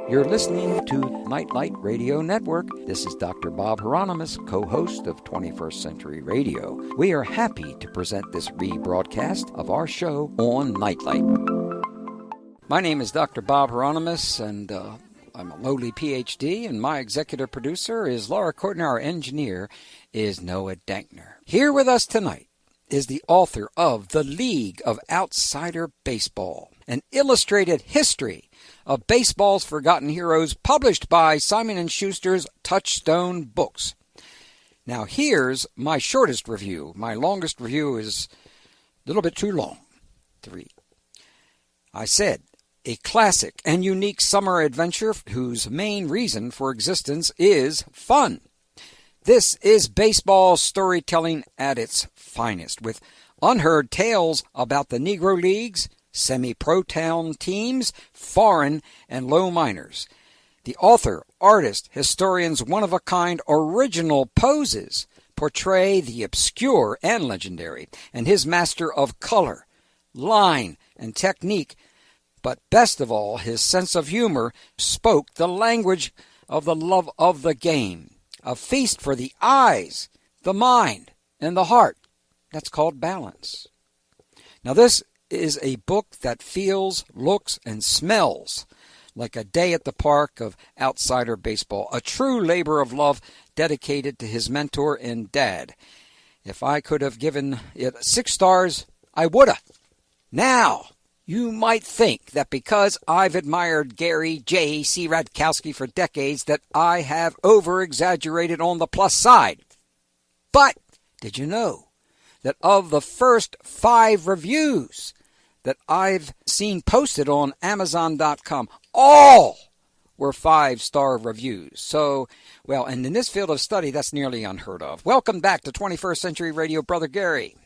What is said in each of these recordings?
You're listening to Nightlight Radio Network. This is Dr. Bob Hieronimus, co-host of 21st Century Radio. We are happy to present this rebroadcast of our show on Nightlight. My name is Dr. Bob Hieronimus, and I'm a lowly PhD, and my executive producer is Laura Courtney. Our engineer is Noah Dankner. Here with us tonight is the author of The League of Outsider Baseball, an illustrated history of baseball's forgotten heroes, published by Simon & Schuster's Touchstone Books. Now here's my shortest review. My longest review is a little bit too long to read. I said, a classic and unique summer adventure whose main reason for existence is fun. This is baseball storytelling at its finest, with unheard tales about the Negro Leagues, semi-pro town teams, foreign and low minors. The author, artist, historian's one-of-a-kind original poses portray the obscure and legendary, and his master of color, line, and technique, but best of all, his sense of humor spoke the language of the love of the game, a feast for the eyes, the mind, and the heart. That's called balance. Now this is a book that feels, looks, and smells like a day at the park of outsider baseball, a true labor of love dedicated to his mentor and dad. If I could have given it 6 stars, I woulda. Now, you might think that because I've admired Gary J. Cieradkowski for decades that I have over-exaggerated on the plus side. But did you know that of the first 5 reviews that I've seen posted on Amazon.com, all were 5-star reviews? So, well, and in this field of study, that's nearly unheard of. Welcome back to 21st Century Radio, Brother Gary.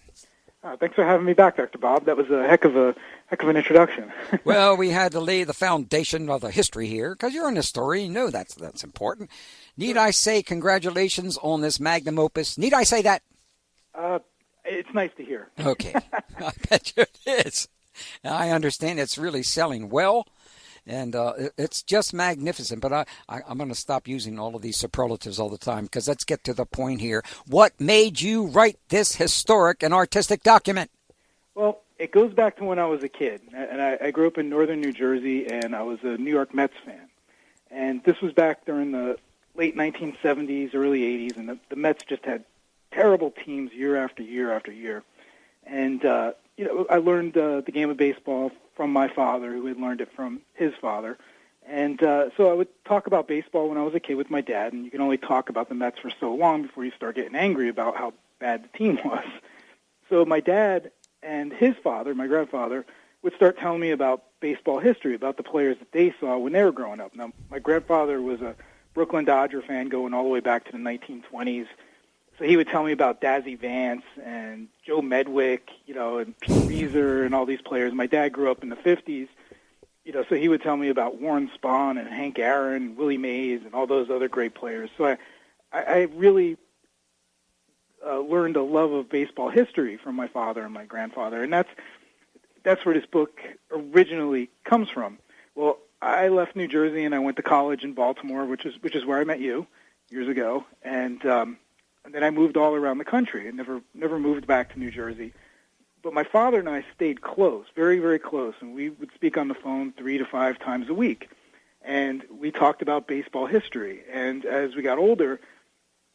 Thanks for having me back, Dr. Bob. That was a heck of an introduction. Well, we had to lay the foundation of the history here, because you're an historian. You know that's important. Need I say congratulations on this magnum opus? Need I say that? It's nice to hear. Okay. I bet you it is. I understand it's really selling well, and it's just magnificent. But I'm going to stop using all of these superlatives all the time, because let's get to the point here. What made you write this historic and artistic document? Well, it goes back to when I was a kid, and I grew up in northern New Jersey, and I was a New York Mets fan. And this was back during the late 1970s, early 80s, and the Mets just had terrible teams year after year after year. And, I learned the game of baseball from my father, who had learned it from his father. And so I would talk about baseball when I was a kid with my dad, and you can only talk about the Mets for so long before you start getting angry about how bad the team was. So my dad and his father, my grandfather, would start telling me about baseball history, about the players that they saw when they were growing up. Now, my grandfather was a Brooklyn Dodger fan going all the way back to the 1920s. So he would tell me about Dazzy Vance and Joe Medwick, and Pete Reeser and all these players. My dad grew up in the 50s, so he would tell me about Warren Spahn and Hank Aaron, Willie Mays, and all those other great players. So I really learned a love of baseball history from my father and my grandfather, and that's where this book originally comes from. Well, I left New Jersey and I went to college in Baltimore, which is where I met you years ago, and then I moved all around the country and never moved back to New Jersey. But my father and I stayed close, very, very close, and we would speak on the phone 3 to 5 times a week. And we talked about baseball history. And as we got older,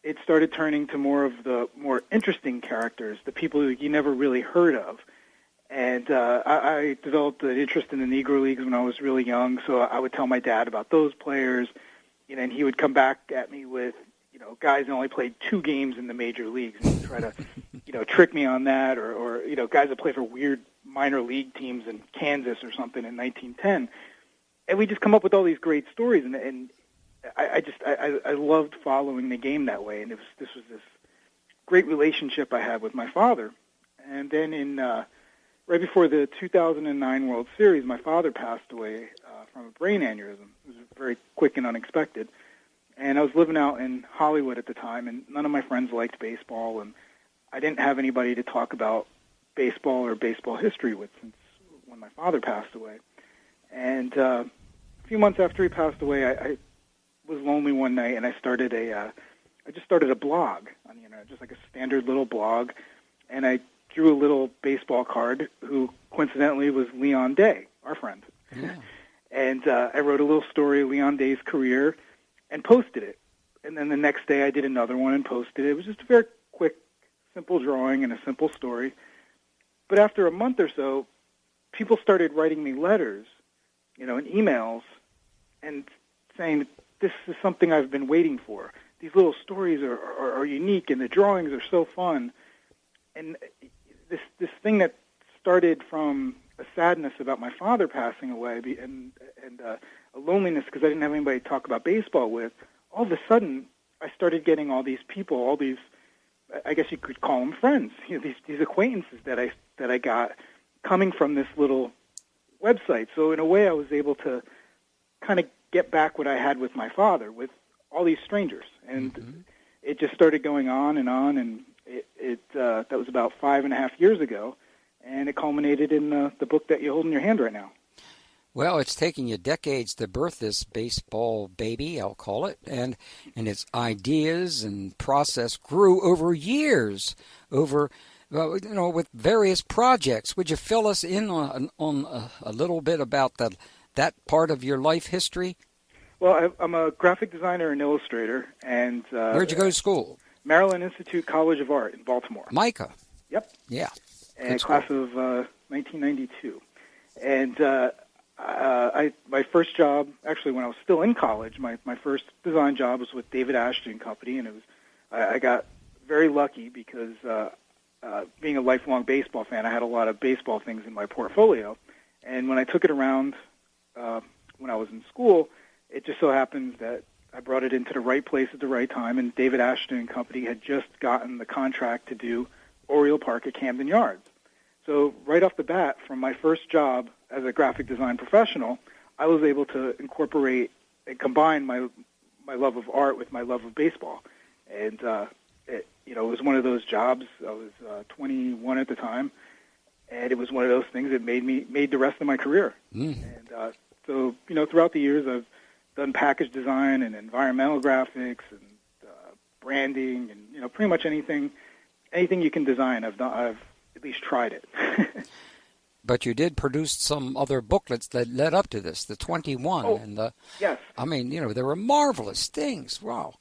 it started turning to more of the more interesting characters, the people who you never really heard of. And I developed an interest in the Negro Leagues when I was really young, so I would tell my dad about those players, and he would come back at me with, guys that only played 2 games in the major leagues and try to, trick me on that, or guys that play for weird minor league teams in Kansas or something in 1910. And we just come up with all these great stories, and I loved following the game that way. And this was this great relationship I had with my father. And then right before the 2009 World Series, my father passed away from a brain aneurysm. It was very quick and unexpected. And I was living out in Hollywood at the time, and none of my friends liked baseball, and I didn't have anybody to talk about baseball or baseball history with since when my father passed away. And a few months after he passed away, I was lonely one night, and I just started a blog on the internet, just like a standard little blog, and I drew a little baseball card who coincidentally was Leon Day, our friend. Yeah. And I wrote a little story of Leon Day's career and posted it. And then the next day I did another one and posted it. It was just a very quick, simple drawing and a simple story. But after a month or so, people started writing me letters, and emails, and saying, this is something I've been waiting for. These little stories are unique, and the drawings are so fun. And this thing that started from a sadness about my father passing away and a loneliness because I didn't have anybody to talk about baseball with, all of a sudden I started getting all these people, all these, I guess you could call them friends, these acquaintances that I got coming from this little website. So in a way I was able to kind of get back what I had with my father, with all these strangers. And it just started going on, and that was about 5.5 years ago, and it culminated in the book that you hold in your hand right now. Well, it's taking you decades to birth this baseball baby, I'll call it, and its ideas and process grew over years, with various projects. Would you fill us in on a little bit about that part of your life history? Well, I'm a graphic designer and illustrator, and where'd you go to school? Maryland Institute College of Art in Baltimore. Micah. Yep. Yeah. And class of 1992. And my first job, actually when I was still in college, my first design job was with David Ashton Company, and I got very lucky because being a lifelong baseball fan, I had a lot of baseball things in my portfolio. And when I took it around when I was in school, it just so happens that I brought it into the right place at the right time, and David Ashton Company had just gotten the contract to do Oriole Park at Camden Yards. So right off the bat, from my first job as a graphic design professional, I was able to incorporate and combine my love of art with my love of baseball. And it was one of those jobs. I was 21 at the time, and it was one of those things that made the rest of my career. And so throughout the years, I've done package design and environmental graphics and branding and pretty much anything you can design. I've at least tried it. But you did produce some other booklets that led up to this, the 21. Oh, and yes. I mean, there were marvelous things. Wow.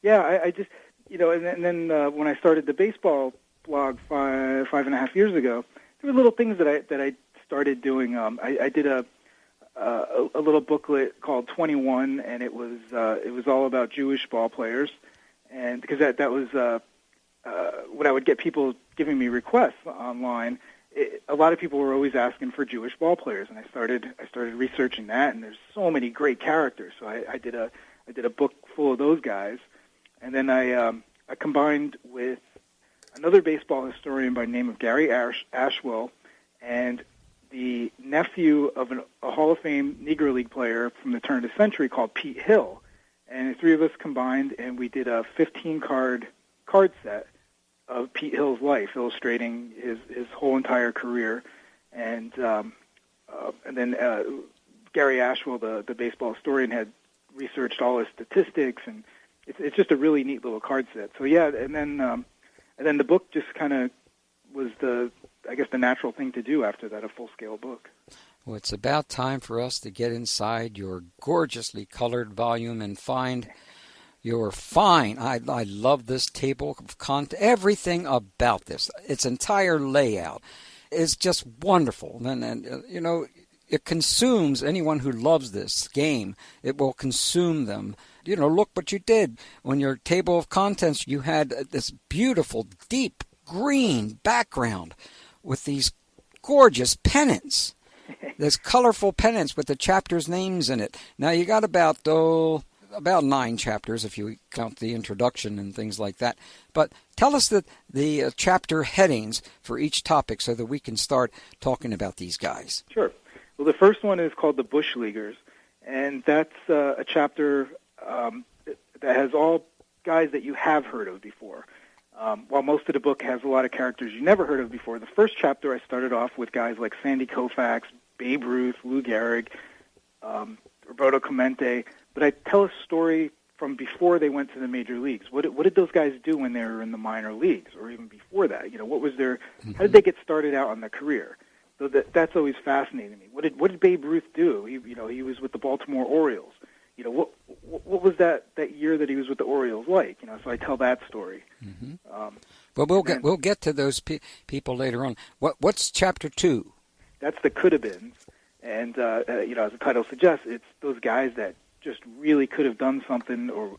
Yeah, I just, and then when I started the baseball blog 5.5 years ago, there were little things that I started doing. I did a little booklet called 21, and it was all about Jewish ball players, and because that was when I would get people giving me requests online, a lot of people were always asking for Jewish ball players, and I started researching that, and there's so many great characters. So I did a book full of those guys, and then I combined with another baseball historian by the name of Gary Ashwell, and the nephew of a Hall of Fame Negro League player from the turn of the century called Pete Hill, and the three of us combined, and we did a 15-card set of Pete Hill's life, illustrating his whole entire career, and then Gary Ashwell, the baseball historian, had researched all his statistics, and it's just a really neat little card set. So yeah, and then the book just kind of was the natural thing to do after that, a full-scale book. Well, it's about time for us to get inside your gorgeously colored volume and find your fine. I love this table of content. Everything about this, its entire layout, is just wonderful. And it consumes anyone who loves this game. It will consume them. Look what you did. On your table of contents, you had this beautiful, deep green background with these gorgeous pennants. There's colorful pennants with the chapters' names in it. Now, you got about 9 chapters if you count the introduction and things like that. But tell us the chapter headings for each topic so that we can start talking about these guys. Sure. Well, the first one is called the Bush Leaguers, and that's a chapter that has all guys that you have heard of before. While most of the book has a lot of characters you never heard of before, the first chapter I started off with guys like Sandy Koufax, Babe Ruth, Lou Gehrig, Roberto Clemente, but I tell a story from before they went to the major leagues. What did those guys do when they were in the minor leagues, or even before that? What was their? How did they get started out on their career? So that's always fascinating me. What did Babe Ruth do? He was with the Baltimore Orioles. What was that year that he was with the Orioles like? So I tell that story. Well, we'll get to those people later on. What's chapter 2? That's the could-have-beens, and as the title suggests, it's those guys that just really could have done something or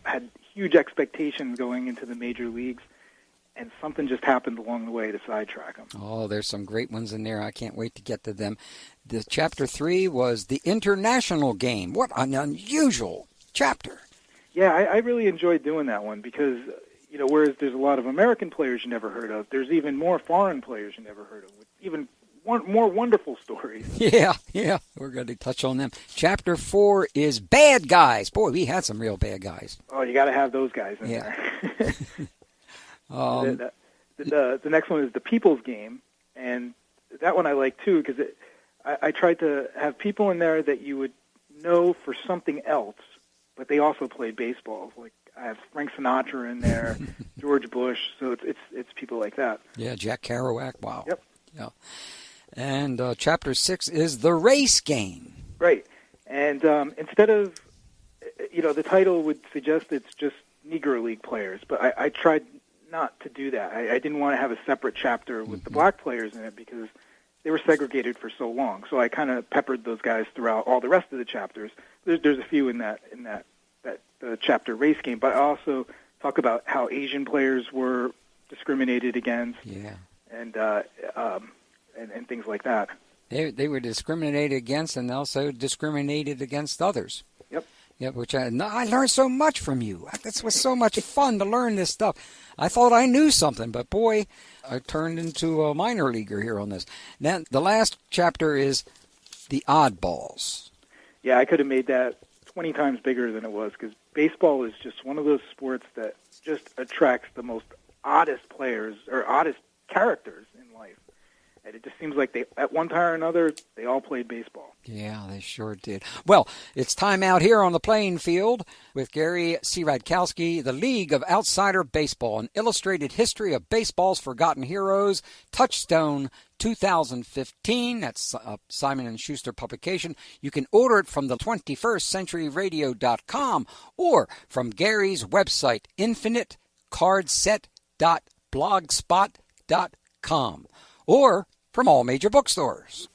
had huge expectations going into the major leagues, and something just happened along the way to sidetrack them. Oh, there's some great ones in there. I can't wait to get to them. The chapter 3 was the international game. What an unusual chapter. Yeah, I really enjoyed doing that one because, whereas there's a lot of American players you never heard of, there's even more foreign players you never heard of, with even more wonderful stories. Yeah, we're going to touch on them. Chapter 4 is bad guys. Boy, we had some real bad guys. Oh, you got to have those guys in there. The next one is the People's Game, and that one I like too because I tried to have people in there that you would know for something else, but they also played baseball. Like I have Frank Sinatra in there, George Bush, so it's people like that. Yeah, Jack Kerouac. Wow. Yep. Yeah. And chapter 6 is the race game. Right. And instead of, the title would suggest it's just Negro League players, but I tried not to do that. I didn't want to have a separate chapter with the black players in it because they were segregated for so long. So I kind of peppered those guys throughout all the rest of the chapters. There's a few in that chapter race game, but I also talk about how Asian players were discriminated against. Yeah. And things like that. They were discriminated against and also discriminated against others. Yep. Yeah, which I learned so much from you. This was so much fun to learn this stuff. I thought I knew something, but boy, I turned into a minor leaguer here on this. Now, the last chapter is the Oddballs. Yeah, I could have made that 20 times bigger than it was because baseball is just one of those sports that just attracts the most oddest players or oddest characters in life. And it just seems like they, at one time or another, they all played baseball. Yeah, they sure did. Well, it's time out here on the playing field with Gary Cieradkowski, the League of Outsider Baseball, an illustrated history of baseball's forgotten heroes, Touchstone 2015. That's a Simon & Schuster publication. You can order it from the 21stcenturyradio.com or from Gary's website, infinitecardset.blogspot.com. Or from all major bookstores.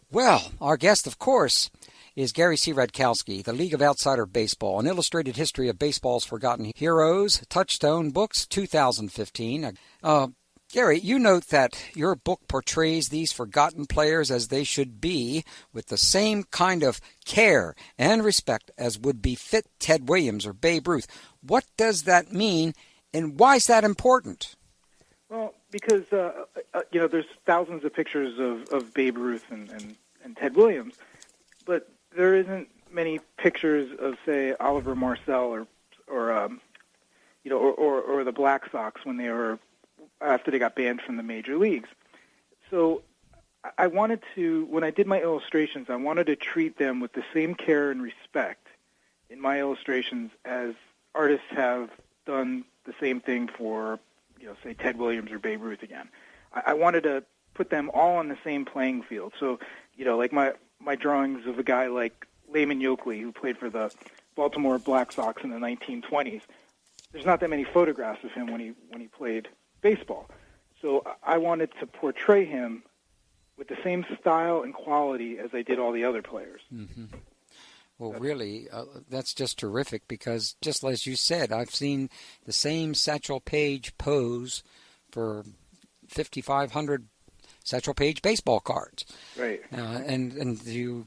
Well, our guest, of course, is Gary Cieradkowski, the League of Outsider Baseball, an illustrated history of baseball's forgotten heroes, Touchstone Books, 2015. Gary, you note that your book portrays these forgotten players as they should be, with the same kind of care and respect as would befit Ted Williams or Babe Ruth. What does that mean, and why is that important? Well, because, there's thousands of pictures of Babe Ruth and Ted Williams, but there isn't many pictures of, say, Oliver Marcel or the Black Sox when they were, after they got banned from the major leagues. So I wanted to, when I did my illustrations, I wanted to treat them with the same care and respect in my illustrations as artists have done the same thing for, say Ted Williams or Babe Ruth again. I wanted to put them all on the same playing field. So, like my drawings of a guy like Layman Yoakley, who played for the Baltimore Black Sox in the 1920s. There's not that many photographs of him when he played baseball. So I wanted to portray him with the same style and quality as I did all the other players. Mm-hmm. Well, really, that's just terrific because, just as you said, I've seen the same Satchel Paige pose for 5,500 Satchel Paige baseball cards. Right. And you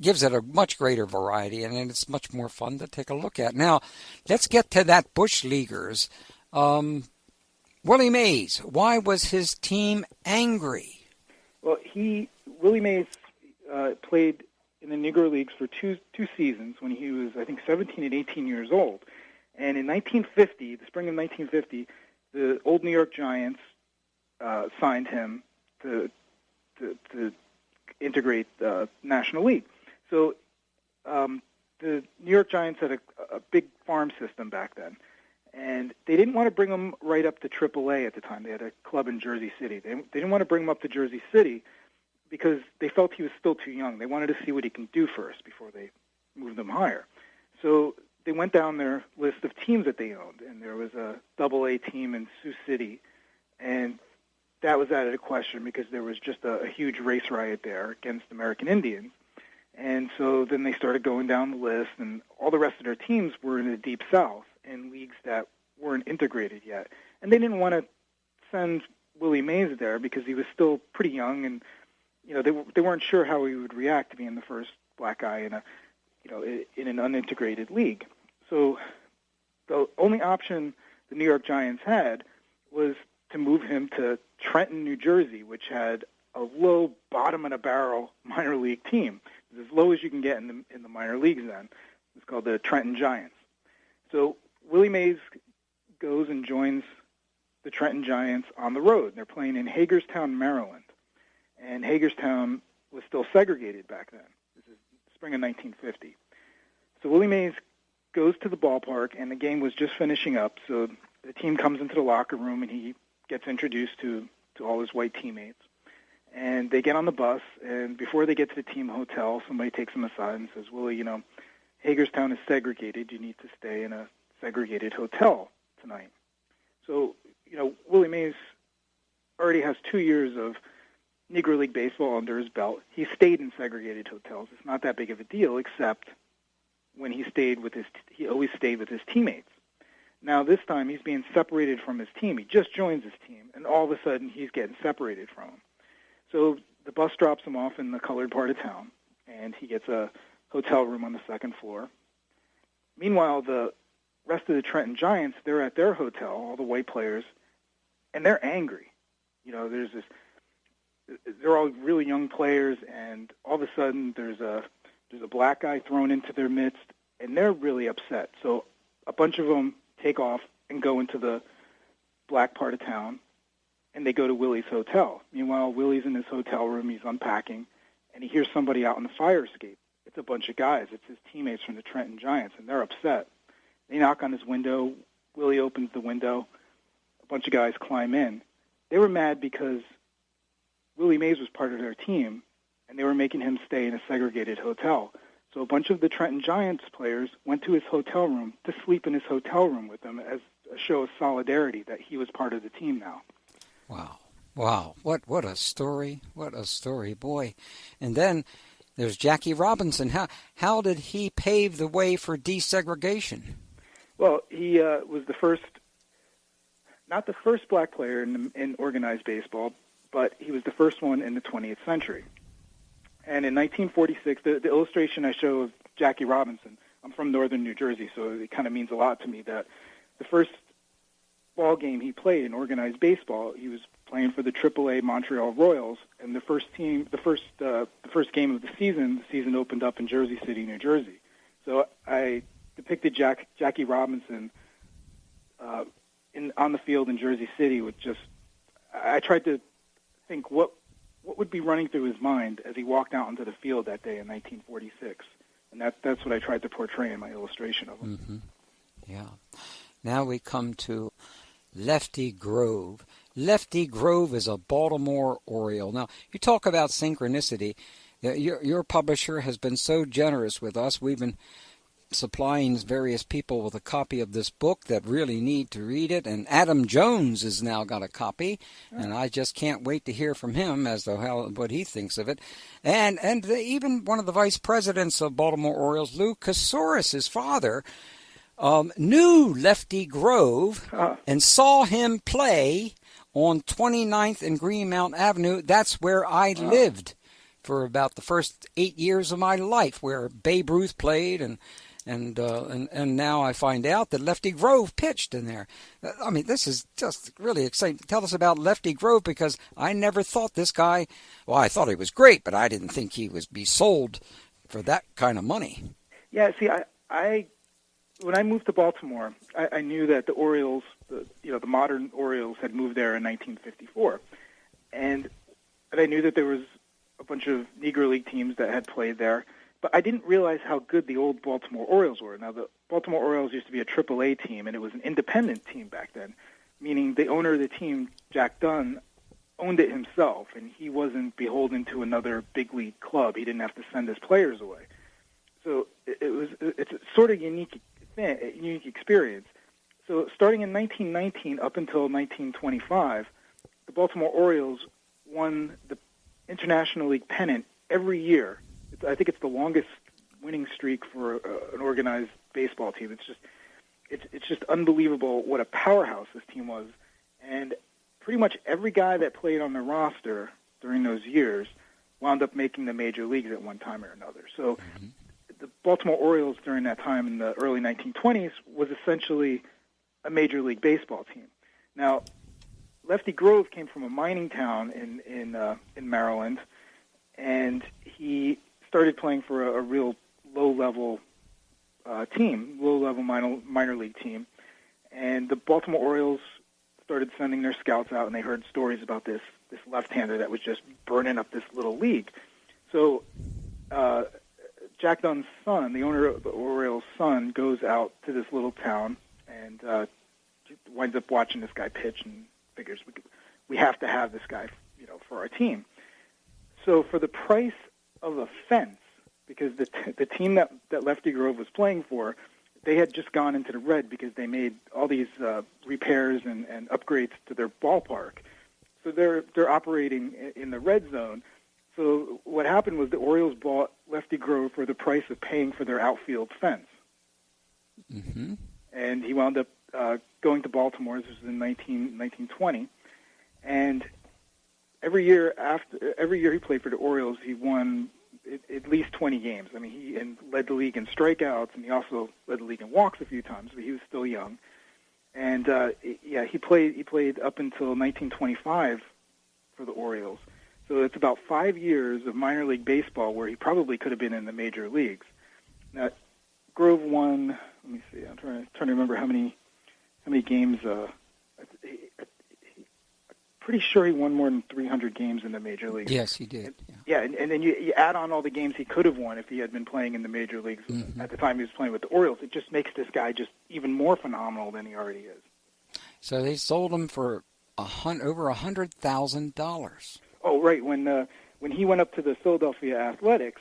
gives it a much greater variety, and it's much more fun to take a look at. Now, let's get to that Bush Leaguers. Willie Mays, why was his team angry? Well, Willie Mays played in the Negro Leagues for two seasons when he was, I think, 17 and 18 years old. And in 1950, the spring of 1950, the old New York Giants signed him to integrate the National League. So the New York Giants had a big farm system back then, and they didn't want to bring him right up to AAA at the time. They had a club in Jersey City. They didn't want to bring him up to Jersey City because they felt he was still too young. They wanted to see what he can do first before they moved him higher. So they went down their list of teams that they owned, and there was a AA team in Sioux City, and that was out of the question because there was just a huge race riot there against American Indians. And so then they started going down the list, and all the rest of their teams were in the Deep South in leagues that weren't integrated yet. And they didn't want to send Willie Mays there because he was still pretty young, and they weren't sure how he would react to being the first black guy in an unintegrated league. So the only option the New York Giants had was to move him to Trenton, New Jersey, which had a low bottom-of-the-barrel minor league team. It was as low as you can get in the minor leagues then. It's called the Trenton Giants. So Willie Mays goes and joins the Trenton Giants on the road. They're playing in Hagerstown, Maryland. And Hagerstown was still segregated back then. This is spring of 1950. So Willie Mays goes to the ballpark, and the game was just finishing up. So the team comes into the locker room, and he gets introduced to all his white teammates. And they get on the bus, and before they get to the team hotel, somebody takes him aside and says, Willie, Hagerstown is segregated. You need to stay in a segregated hotel tonight. So, Willie Mays already has 2 years of Negro League baseball under his belt. He stayed in segregated hotels. It's not that big of a deal, except when he always stayed with his teammates. Now this time he's being separated from his team. He just joins his team, and all of a sudden he's getting separated from him. So the bus drops him off in the colored part of town, and he gets a hotel room on the second floor. Meanwhile, the rest of the Trenton Giants, they're at their hotel, all the white players, and they're angry. They're all really young players, and all of a sudden there's a black guy thrown into their midst, and they're really upset. So a bunch of them take off and go into the black part of town, and they go to Willie's hotel. Meanwhile, Willie's in his hotel room. He's unpacking, and he hears somebody out on the fire escape. It's a bunch of guys. It's his teammates from the Trenton Giants, and they're upset. They knock on his window. Willie opens the window. A bunch of guys climb in. They were mad because Willie Mays was part of their team, and they were making him stay in a segregated hotel. So a bunch of the Trenton Giants players went to his hotel room to sleep in his hotel room with him as a show of solidarity that he was part of the team now. Wow. What a story. What a story, boy. And then there's Jackie Robinson. How did he pave the way for desegregation? Well, he was not the first black player in organized baseball, but he was the first one in the 20th century. And in 1946, the illustration I show of Jackie Robinson, I'm from northern New Jersey, so it kind of means a lot to me that the first ball game he played in organized baseball, he was playing for the AAA Montreal Royals, and the first game of the season opened up in Jersey City, New Jersey. So I depicted Jackie Robinson on the field in Jersey City I tried to think what would be running through his mind as he walked out onto the field that day in 1946. And that's what I tried to portray in my illustration of him. Mm-hmm. Yeah. Now we come to Lefty Grove. Lefty Grove is a Baltimore Oriole. Now, you talk about synchronicity. Your publisher has been so generous with us. We've been supplying various people with a copy of this book that really need to read it, and Adam Jones has now got a copy, and I just can't wait to hear from him as to what he thinks of it. And even one of the vice presidents of Baltimore Orioles, Lou Casores, his father, knew Lefty Grove and saw him play on 29th and Greenmount Avenue. That's where I lived for about the first 8 years of my life, where Babe Ruth played, and now I find out that Lefty Grove pitched in there. I mean, this is just really exciting. Tell us about Lefty Grove, because I never thought this guy, well, I thought he was great, but I didn't think he would be sold for that kind of money. Yeah, see, I when I moved to Baltimore, I knew that the Orioles, the modern Orioles, had moved there in 1954, and I knew that there was a bunch of Negro League teams that had played there. But I didn't realize how good the old Baltimore Orioles were. Now, the Baltimore Orioles used to be a AAA team, and it was an independent team back then, meaning the owner of the team, Jack Dunn, owned it himself, and he wasn't beholden to another big league club. He didn't have to send his players away. So it's a sort of unique experience. So starting in 1919 up until 1925, the Baltimore Orioles won the International League pennant every year. I think it's the longest winning streak for an organized baseball team. It's just unbelievable what a powerhouse this team was. And pretty much every guy that played on the roster during those years wound up making the major leagues at one time or another. So the Baltimore Orioles during that time in the early 1920s was essentially a Major League Baseball team. Now, Lefty Grove came from a mining town in Maryland, and he started playing for a real low-level minor league team. And the Baltimore Orioles started sending their scouts out, and they heard stories about this left-hander that was just burning up this little league. So Jack Dunn's son, the owner of the Orioles' son, goes out to this little town and winds up watching this guy pitch and figures we have to have this guy, for our team. So for the price of a fence, because the team that Lefty Grove was playing for, they had just gone into the red because they made all these repairs and upgrades to their ballpark. So they're operating in the red zone. So what happened was the Orioles bought Lefty Grove for the price of paying for their outfield fence. Mm-hmm. And he wound up going to Baltimore. This was in 1920. And every year he played for the Orioles, he won at least 20 games. I mean, he led the league in strikeouts, and he also led the league in walks a few times, but he was still young. And he played up until 1925 for the Orioles. So it's about 5 years of minor league baseball where he probably could have been in the major leagues. Now, Grove won. Let me see. I'm trying to remember how many games. Pretty sure he won more than 300 games in the major leagues. Yes, he did. Yeah, and then you add on all the games he could have won if he had been playing in the major leagues at the time he was playing with the Orioles. It just makes this guy just even more phenomenal than he already is. So they sold him for over $100,000. Oh, right. When he went up to the Philadelphia Athletics,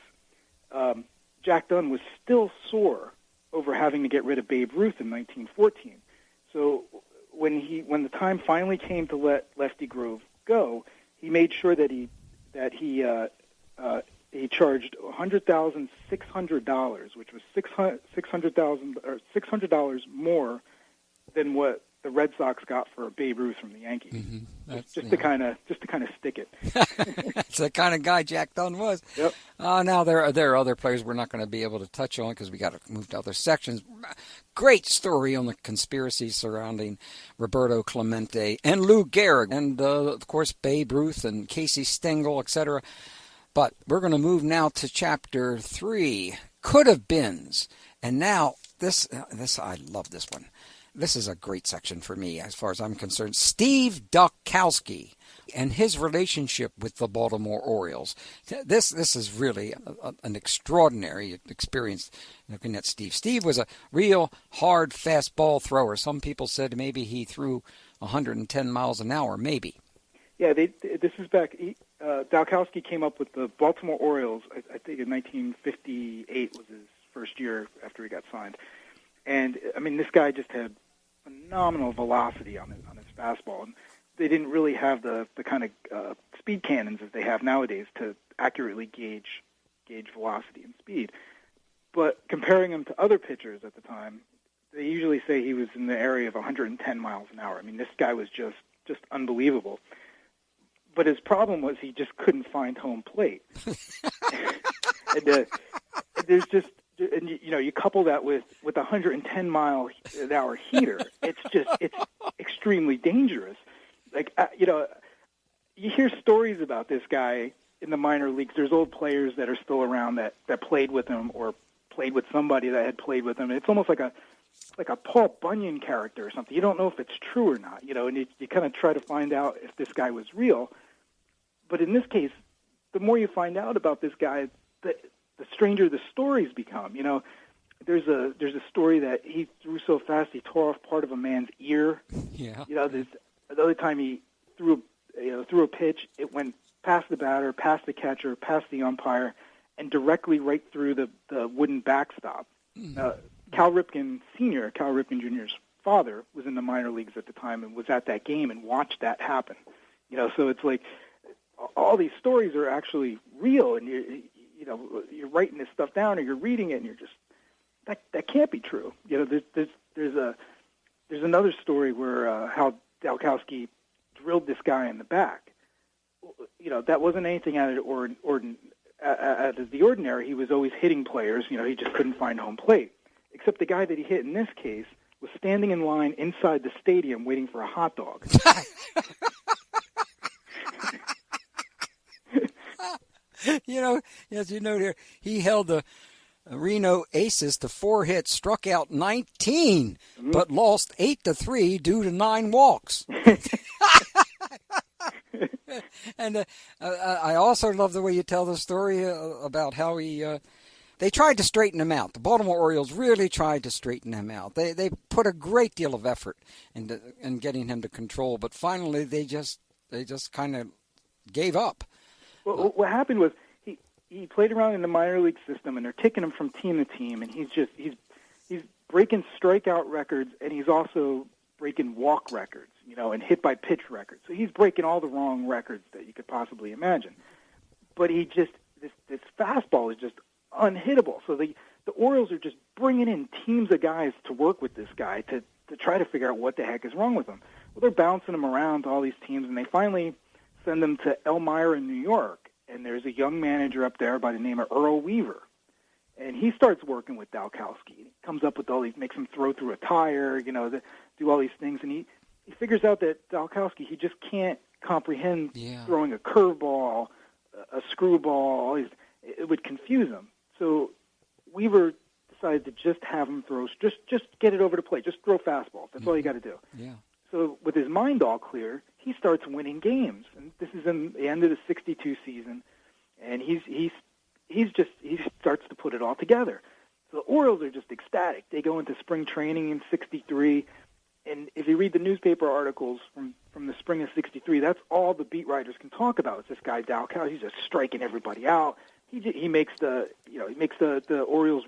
Jack Dunn was still sore over having to get rid of Babe Ruth in 1914. So when the time finally came to let Lefty Grove go, he made sure that he charged $100,600, which was $600,000 more than what the Red Sox got for Babe Ruth from the Yankees. Mm-hmm. Just to kind of stick it. That's the kind of guy Jack Dunn was. Yep. Now there are other players we're not going to be able to touch on because we got to move to other sections. Great story on the conspiracy surrounding Roberto Clemente and Lou Gehrig, and of course Babe Ruth and Casey Stengel, etc. But we're going to move now to Chapter 3, Could Have Beens. And now this I love this one. This is a great section for me as far as I'm concerned. Steve Dotkowski and his relationship with the Baltimore Orioles. This is really an extraordinary experience looking at Steve. Steve was a real hard, fast ball thrower. Some people said maybe he threw 110 miles an hour, maybe. Yeah, this is back. Dotkowski came up with the Baltimore Orioles, I think in 1958 was his first year after he got signed. And, I mean, this guy just had phenomenal velocity on his fastball. And they didn't really have the kind of speed cannons that they have nowadays to accurately gauge velocity and speed. But comparing him to other pitchers at the time, they usually say he was in the area of 110 miles an hour. I mean, this guy was just unbelievable. But his problem was he just couldn't find home plate. And there's just... And you couple that with a 110 mile an hour heater, it's extremely dangerous. Like you hear stories about this guy in the minor leagues. There's old players that are still around that played with him or played with somebody that had played with him. And it's almost like a Paul Bunyan character or something. You don't know if it's true or not, and you kind of try to find out if this guy was real. But in this case, the more you find out about this guy, the stranger the stories become. You know, there's a story that he threw so fast he tore off part of a man's ear. Yeah. You know, the other time he threw a pitch, it went past the batter, past the catcher, past the umpire, and directly right through the wooden backstop. Cal Ripken Sr., Cal Ripken Jr.'s father, was in the minor leagues at the time and was at that game and watched that happen. You know, so it's like all these stories are actually real, and you're writing this stuff down or you're reading it, and you're just that can't be true. You know, there's another story where how Dotkowski drilled this guy in the back. You know, that wasn't anything out of the ordinary. He was always hitting players. You know, he just couldn't find home plate. Except the guy that he hit in this case was standing in line inside the stadium waiting for a hot dog. You know, as you know here, he held the Reno Aces to 4 hits, struck out 19, but lost 8-3 due to 9 walks. And I also love the way you tell the story about how they tried to straighten him out. The Baltimore Orioles really tried to straighten him out. They put a great deal of effort in getting him to control, but finally they just kind of gave up. Well, what happened was he played around in the minor league system, and they're kicking him from team to team, and he's breaking strikeout records, and he's also breaking walk records, you know, and hit by pitch records. So he's breaking all the wrong records that you could possibly imagine. But this fastball is just unhittable. So the Orioles are just bringing in teams of guys to work with this guy to try to figure out what the heck is wrong with him. Well, they're bouncing him around to all these teams, and they finally send him to Elmira in New York. And there's a young manager up there by the name of Earl Weaver. And he starts working with Dotkowski. He comes up with all these, makes him throw through a tire, you know, do all these things. And he figures out that Dotkowski, he just can't comprehend throwing a curveball, a screwball, all these. It would confuse him. So Weaver decided to just have him throw, just get it over the plate, just throw fastballs. That's all you got to do. Yeah. So with his mind all clear, he starts winning games. And this is in the end of the 62 season, and he starts to put it all together. So the Orioles are just ecstatic. They go into spring training in 63, and if you read the newspaper articles from the spring of 63, that's all the beat writers can talk about. It's this guy Dotkowski. He's just striking everybody out. He makes the Orioles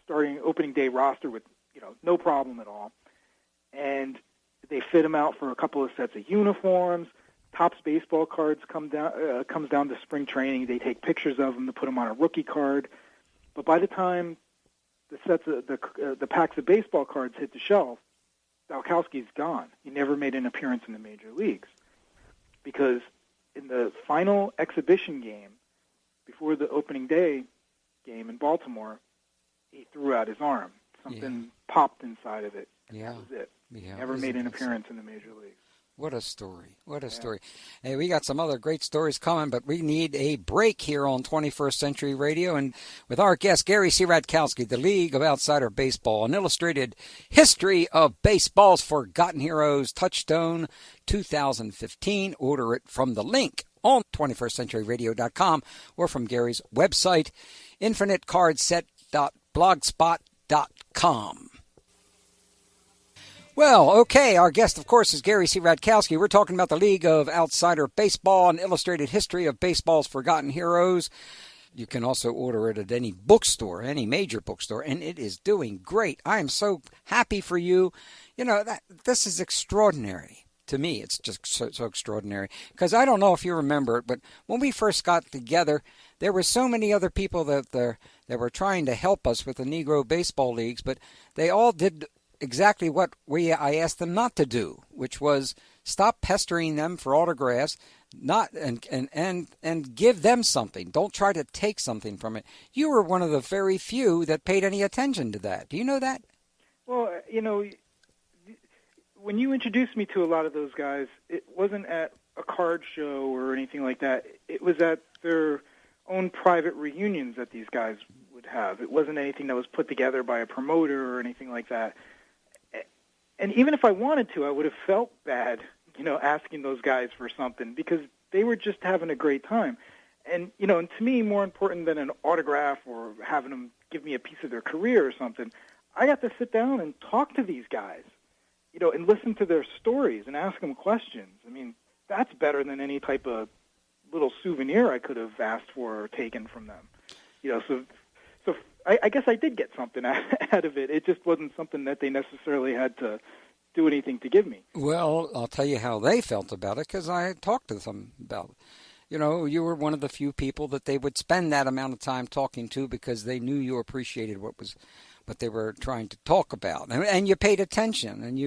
starting opening day roster with no problem at all, and they fit him out for a couple of sets of uniforms. Topps baseball cards comes down to spring training. They take pictures of him to put him on a rookie card. But by the time the sets of the packs of baseball cards hit the shelf, Dotkowski's gone. He never made an appearance in the major leagues because in the final exhibition game before the opening day game in Baltimore, he threw out his arm. Something popped inside of it. And that was it. Yeah, never made an appearance in the major leagues. What a story. What a story. Hey, we got some other great stories coming, but we need a break here on 21st Century Radio. And with our guest, Gary Cieradkowski, the League of Outsider Baseball, an illustrated history of baseball's forgotten heroes, Touchstone 2015. Order it from the link on 21stcenturyradio.com or from Gary's website, infinitecardset.blogspot.com. Well, okay, our guest, of course, is Gary Cieradkowski. We're talking about the League of Outsider Baseball, an illustrated history of baseball's forgotten heroes. You can also order it at any bookstore, any major bookstore, and it is doing great. I am so happy for you. You know, this is extraordinary. To me, it's just so extraordinary. Because I don't know if you remember it, but when we first got together, there were so many other people that were trying to help us with the Negro Baseball Leagues, but they all did exactly what I asked them not to do, which was stop pestering them for autographs, and give them something. Don't try to take something from it. You were one of the very few that paid any attention to that. Do you know that? Well, when you introduced me to a lot of those guys, it wasn't at a card show or anything like that. It was at their own private reunions that these guys would have. It wasn't anything that was put together by a promoter or anything like that. And even if I wanted to, I would have felt bad, asking those guys for something because they were just having a great time. And, and to me, more important than an autograph or having them give me a piece of their career or something, I got to sit down and talk to these guys, and listen to their stories and ask them questions. I mean, that's better than any type of little souvenir I could have asked for or taken from them. So I guess I did get something out of it. It just wasn't something that they necessarily had to do anything to give me. Well, I'll tell you how they felt about it, because I had talked to them about it. You were one of the few people that they would spend that amount of time talking to, because they knew you appreciated what they were trying to talk about, and you paid attention, and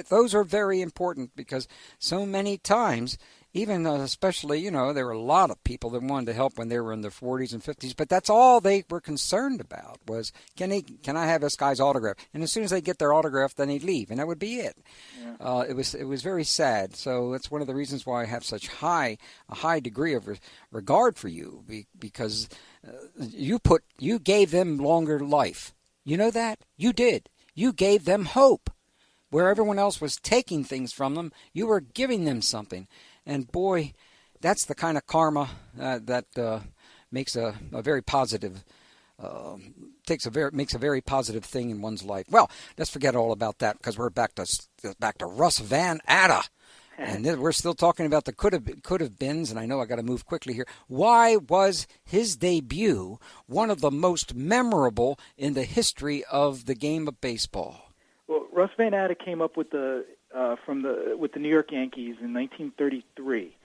those are very important, because so many times, even especially, there were a lot of people that wanted to help when they were in their 40s and 50s, but that's all they were concerned about was, can I have this guy's autograph? And as soon as they get their autograph, then he'd leave, and that would be it. Yeah. It was very sad. So that's one of the reasons why I have such a high degree of regard for you, because you gave them longer life. You know that? You did. You gave them hope. Where everyone else was taking things from them, you were giving them something. And boy, that's the kind of karma that makes a very positive makes a very positive thing in one's life. Well, let's forget all about that, because we're back to Russ Van Atta. And we're still talking about the could have beens, and I know I got to move quickly here. Why was his debut one of the most memorable in the history of the game of baseball? Well, Russ Van Atta came up with with the New York Yankees in 1933,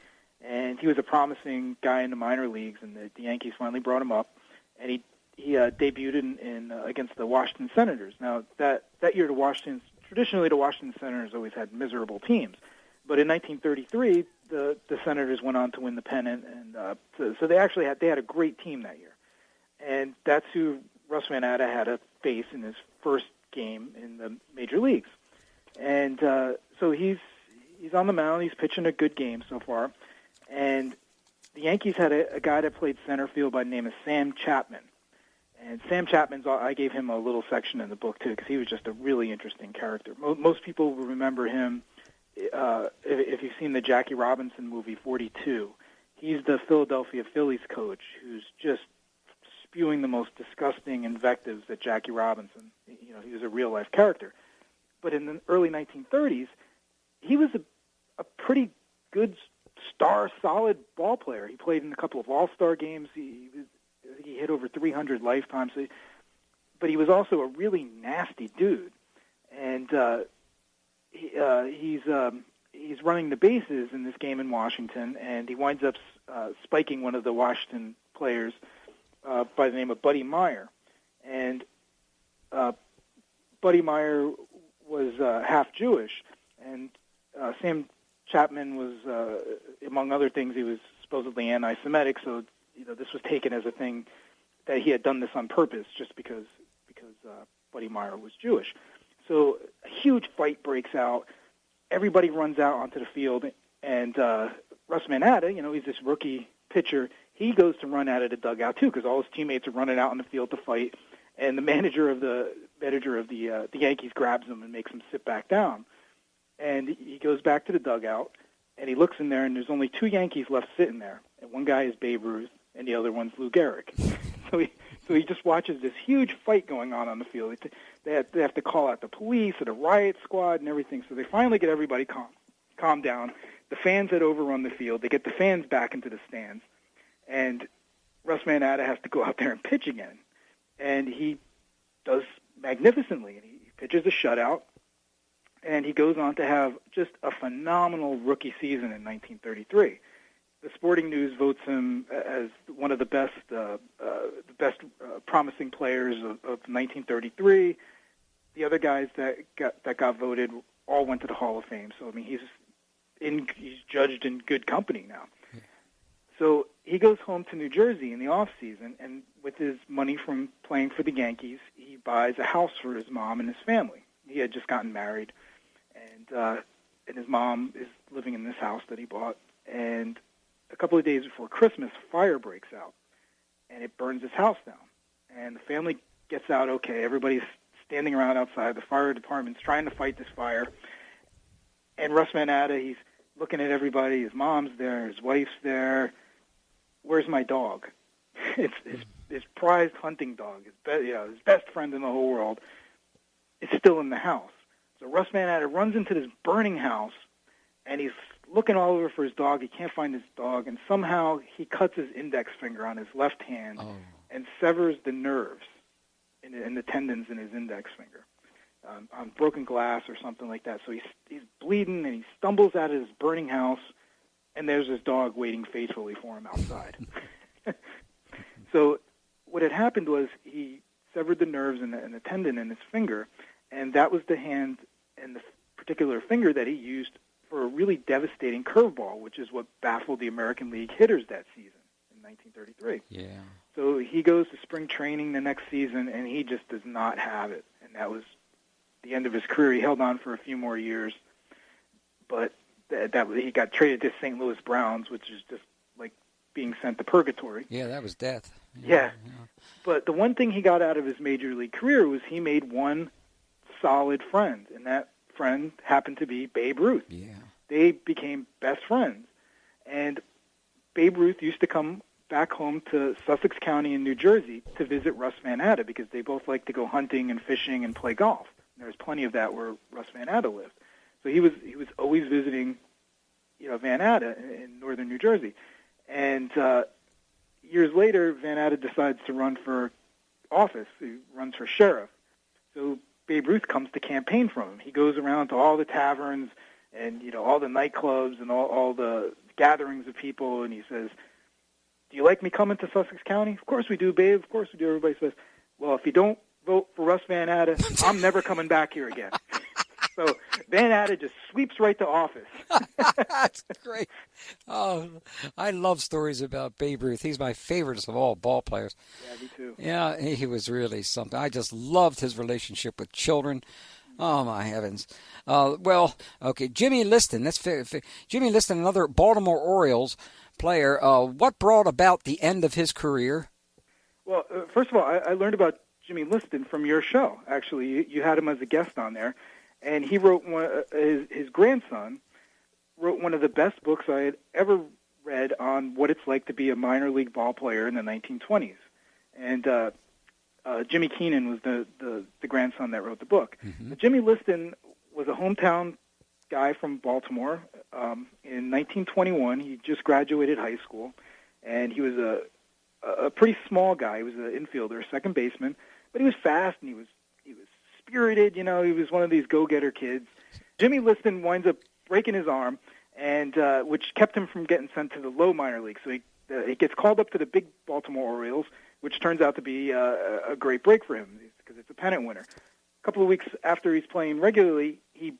and he was a promising guy in the minor leagues, and the Yankees finally brought him up, and he debuted in against the Washington Senators. Now that year, traditionally the Washington Senators always had miserable teams. But in 1933, the Senators went on to win the pennant, and so they had a great team that year, and that's who Russ Van Atta had to face in his first game in the major leagues, and so he's on the mound, he's pitching a good game so far, and the Yankees had a guy that played center field by the name of Sam Chapman, and Sam Chapman's I gave him a little section in the book too, because he was just a really interesting character. Most people will remember him. If you've seen the Jackie Robinson movie 42, he's the Philadelphia Phillies coach who's just spewing the most disgusting invectives at Jackie Robinson. He was a real-life character. But in the early 1930s, he was a pretty good star, solid ball player. He played in a couple of all-star games. He hit over 300 lifetimes. But he was also a really nasty dude. And he's running the bases in this game in Washington, and he winds up spiking one of the Washington players by the name of Buddy Meyer. And Buddy Meyer was half Jewish, and Sam Chapman was, among other things, he was supposedly anti-Semitic, so this was taken as a thing that he had done this on purpose just because Buddy Meyer was Jewish. So a huge fight breaks out. Everybody runs out onto the field, and Russ Van Atta, he's this rookie pitcher. He goes to run out of the dugout too, because all his teammates are running out on the field to fight. And the manager of the Yankees grabs him and makes him sit back down. And he goes back to the dugout, and he looks in there, and there's only two Yankees left sitting there, and one guy is Babe Ruth, and the other one's Lou Gehrig. So he just watches this huge fight going on the field. They have to call out the police and the riot squad and everything. So they finally get everybody calm down. The fans had overrun the field. They get the fans back into the stands, and Russ Van Atta has to go out there and pitch again. And he does magnificently. And he pitches a shutout, and he goes on to have just a phenomenal rookie season in 1933. The Sporting News votes him as one of the best promising players of 1933. The other guys that got voted all went to the Hall of Fame. So he's judged in good company now. So he goes home to New Jersey in the off season, and with his money from playing for the Yankees, he buys a house for his mom and his family. He had just gotten married, and his mom is living in this house that he bought. And a couple of days before Christmas, fire breaks out, and it burns his house down. And the family gets out okay. Everybody's standing around outside. The fire department's trying to fight this fire. And Russ Van Atta, he's looking at everybody. His mom's there. His wife's there. where's my dog? It's his prized hunting dog, his best friend in the whole world, is still in the house. So Russ Van Atta runs into this burning house, and he's looking all over for his dog. He can't find his dog, and somehow he cuts his index finger on his left hand and severs the nerves in the tendons in his index finger on broken glass or something like that. So he's bleeding, and he stumbles out of his burning house, and there's his dog waiting faithfully for him outside. So what had happened was he severed the nerves and the tendon in his finger, and that was the hand and the particular finger that he used for a really devastating curveball, which is what baffled the American League hitters that season in 1933. Yeah. So he goes to spring training the next season, and he just does not have it. And that was the end of his career. He held on for a few more years, but he got traded to St. Louis Browns, which is just like being sent to purgatory. Yeah, that was death. Yeah. But the one thing he got out of his major league career was he made one solid friend, and that friend happened to be Babe Ruth. Yeah. They became best friends. And Babe Ruth used to come back home to Sussex County in New Jersey to visit Russ Van Atta because they both liked to go hunting and fishing and play golf. And there was plenty of that where Russ Van Atta lived. So he was always visiting, Van Atta in northern New Jersey. And years later, Van Atta decides to run for office. He runs for sheriff. So Babe Ruth comes to campaign for him. He goes around to all the taverns and all the nightclubs and all the gatherings of people, and he says, "Do you like me coming to Sussex County?" "Of course we do, Babe. Of course we do." Everybody says, "Well, if you don't vote for Russ Van Atta, I'm never coming back here again." So Van Atta just sweeps right to office. That's great. Oh, I love stories about Babe Ruth. He's my favorite of all ball players. Yeah, me too. Yeah, he was really something. I just loved his relationship with children. Oh, my heavens. Okay, Jimmy Liston. Jimmy Liston, another Baltimore Orioles player. What brought about the end of his career? Well, first of all, I learned about Jimmy Liston from your show, actually. You had him as a guest on there. And he wrote his grandson wrote one of the best books I had ever read on what it's like to be a minor league ball player in the 1920s. And Jimmy Keenan was the grandson that wrote the book. Mm-hmm. But Jimmy Liston was a hometown guy from Baltimore. In 1921, he just graduated high school, and he was a pretty small guy. He was an infielder, second baseman, but he was fast and he was spirited, he was one of these go-getter kids. Jimmy Liston winds up breaking his arm, and which kept him from getting sent to the low minor league. So he gets called up to the big Baltimore Orioles, which turns out to be a great break for him because it's a pennant winner. A couple of weeks after he's playing regularly, he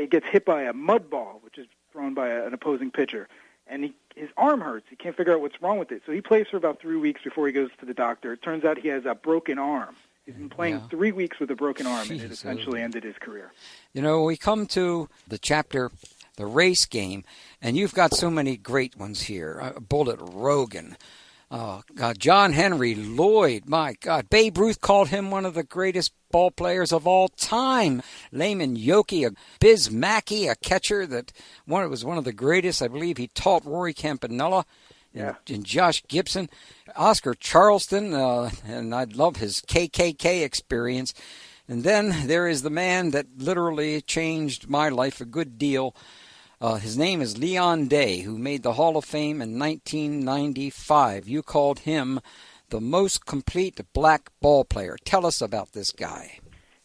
gets hit by a mud ball, which is thrown by an opposing pitcher, and his arm hurts. He can't figure out what's wrong with it. So he plays for about 3 weeks before he goes to the doctor. It turns out he has a broken arm. He's been playing 3 weeks with a broken arm, and it essentially ended his career. We come to the chapter, the race game, and you've got so many great ones here. Bullet Rogan, John Henry, Lloyd, my God. Babe Ruth called him one of the greatest ball players of all time. Lehman Yockey, Biz Mackey, a catcher that was one of the greatest. I believe he taught Rory Campanella. Yeah. And Josh Gibson, Oscar Charleston, and I love his KKK experience. And then there is the man that literally changed my life a good deal. His name is Leon Day, who made the Hall of Fame in 1995. You called him the most complete black ball player. Tell us about this guy.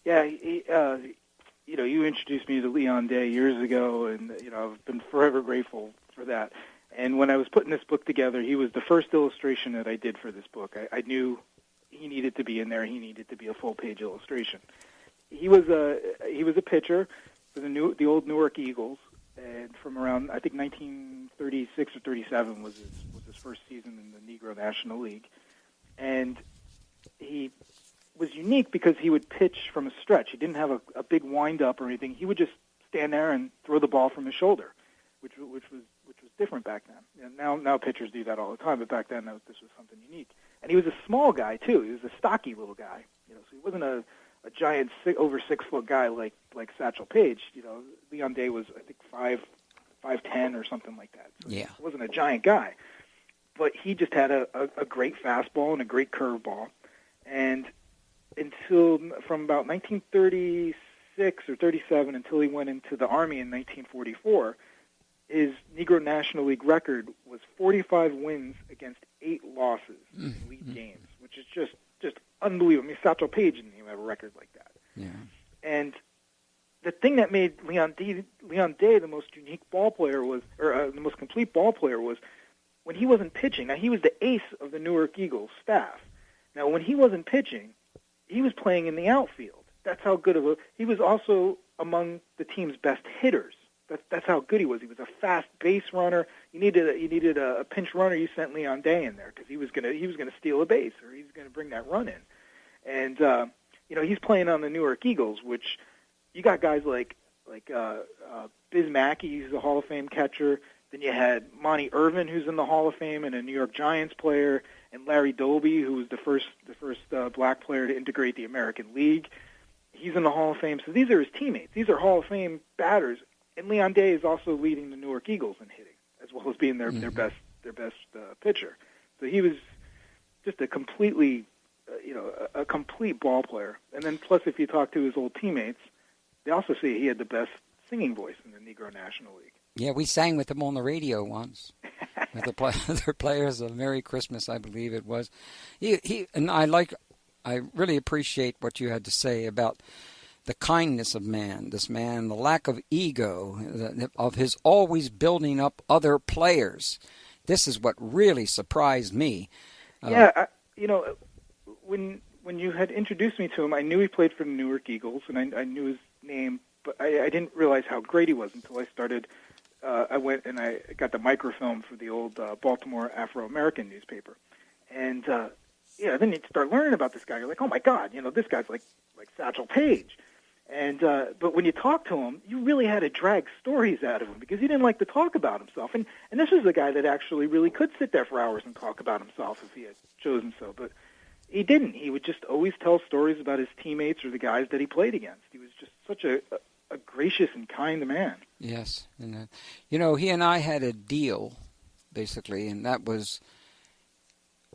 Yeah, you introduced me to Leon Day years ago, and I've been forever grateful for that. And when I was putting this book together, he was the first illustration that I did for this book. I knew he needed to be in there. He needed to be a full-page illustration. He was a pitcher for the old Newark Eagles, and from around, I think, 1936 or 37 was his first season in the Negro National League. And he was unique because he would pitch from a stretch. He didn't have a big wind-up or anything. He would just stand there and throw the ball from his shoulder, which was different back then. And now pitchers do that all the time, but back then this was something unique. And he was a small guy too. He was a stocky little guy. So he wasn't a giant over 6 foot guy like Satchel Paige. Leon Day was, I think, 5'10" or something like that. So he wasn't a giant guy. but he just had a great fastball and a great curveball. And from about 1936 or 37 until he went into the Army in 1944, his Negro National League record was 45 wins against 8 losses in league games, which is just unbelievable. I mean, Satchel Paige didn't even have a record like that. Yeah. And the thing that made Leon Day the most unique ball player was, or the most complete ball player was, when he wasn't pitching. Now, he was the ace of the Newark Eagles staff. Now, when he wasn't pitching, he was playing in the outfield. That's how good he was also among the team's best hitters. That's how good he was. He was a fast base runner. You needed a pinch runner. You sent Leon Day in there because he was gonna steal a base, or he was gonna bring that run in. And he's playing on the Newark Eagles, which you got guys like Biz Mackey, who's a Hall of Fame catcher. Then you had Monty Irvin, who's in the Hall of Fame and a New York Giants player, and Larry Doby, who was the first black player to integrate the American League. He's in the Hall of Fame. So these are his teammates. These are Hall of Fame batters. And Leon Day is also leading the Newark Eagles in hitting, as well as being their best pitcher. So he was just a complete ball player. And then plus, if you talk to his old teammates, they also say he had the best singing voice in the Negro National League. Yeah, we sang with him on the radio once. With the players of Merry Christmas, I believe it was. He and I really appreciate what you had to say about the kindness of this man, the lack of ego, of his always building up other players. This is what really surprised me. When you had introduced me to him, I knew he played for the Newark Eagles, and I knew his name, but I didn't realize how great he was until I started. I went and I got the microfilm for the old Baltimore Afro-American newspaper. And, then you start learning about this guy. You're like, oh, my God, this guy's like Satchel Paige. And but when you talk to him, you really had to drag stories out of him because he didn't like to talk about himself. And this was a guy that actually really could sit there for hours and talk about himself if he had chosen so. But he didn't. He would just always tell stories about his teammates or the guys that he played against. He was just such a gracious and kind man. Yes. And, he and I had a deal, basically, and that was,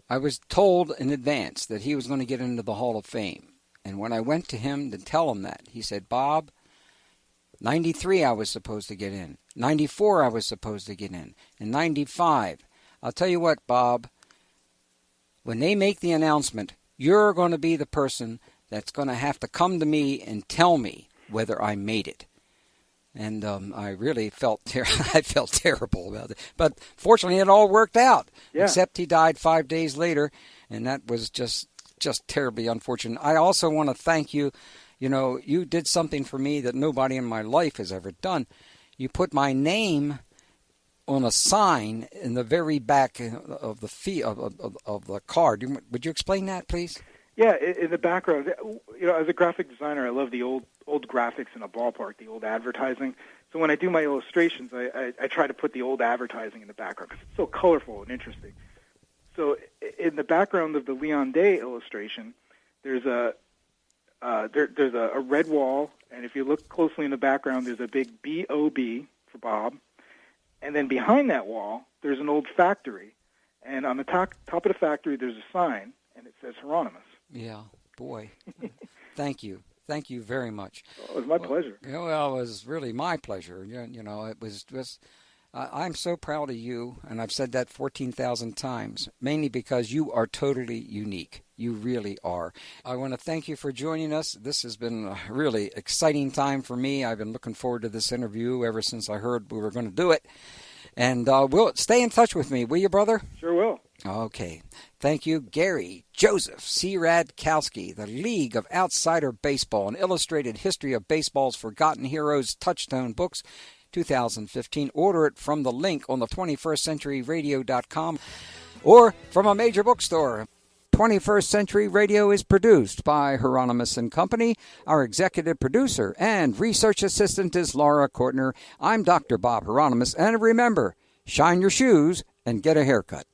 I was told in advance that he was going to get into the Hall of Fame. And when I went to him to tell him that, he said, Bob, 93 I was supposed to get in. 94 I was supposed to get in. And 95. I'll tell you what, Bob, when they make the announcement, you're going to be the person that's going to have to come to me and tell me whether I made it. And I really felt I felt terrible about it. But fortunately, it all worked out, except he died 5 days later, and that was just terribly unfortunate. I also want to thank you. You did something for me that nobody in my life has ever done. You put my name on a sign in the very back of the card. Would you explain that, please? Yeah, in the background, as a graphic designer, I love the old graphics in a ballpark, the old advertising. So when I do my illustrations, I try to put the old advertising in the background because it's so colorful and interesting. So in the background of the Leon Day illustration, there's a red wall, and if you look closely in the background, there's a big B-O-B for Bob. And then behind that wall, there's an old factory. And on the top of the factory, there's a sign, and it says Hieronimus. Yeah, boy. Thank you. Thank you very much. Oh, it was my pleasure. Well, it was really my pleasure. It was just, I'm so proud of you, and I've said that 14,000 times, mainly because you are totally unique. You really are. I want to thank you for joining us. This has been a really exciting time for me. I've been looking forward to this interview ever since I heard we were going to do it. And we'll stay in touch with me, will you, brother? Sure will. Okay. Thank you, Gary Joseph Cieradkowski, the League of Outsider Baseball, an illustrated history of baseball's forgotten heroes, Touchstone Books, 2015. Order it from the link on the 21stcenturyradio.com or from a major bookstore. 21st Century Radio is produced by Hieronimus and Company. Our executive producer and research assistant is Laura Kortner. I'm Dr. Bob Hieronimus, and remember, shine your shoes and get a haircut.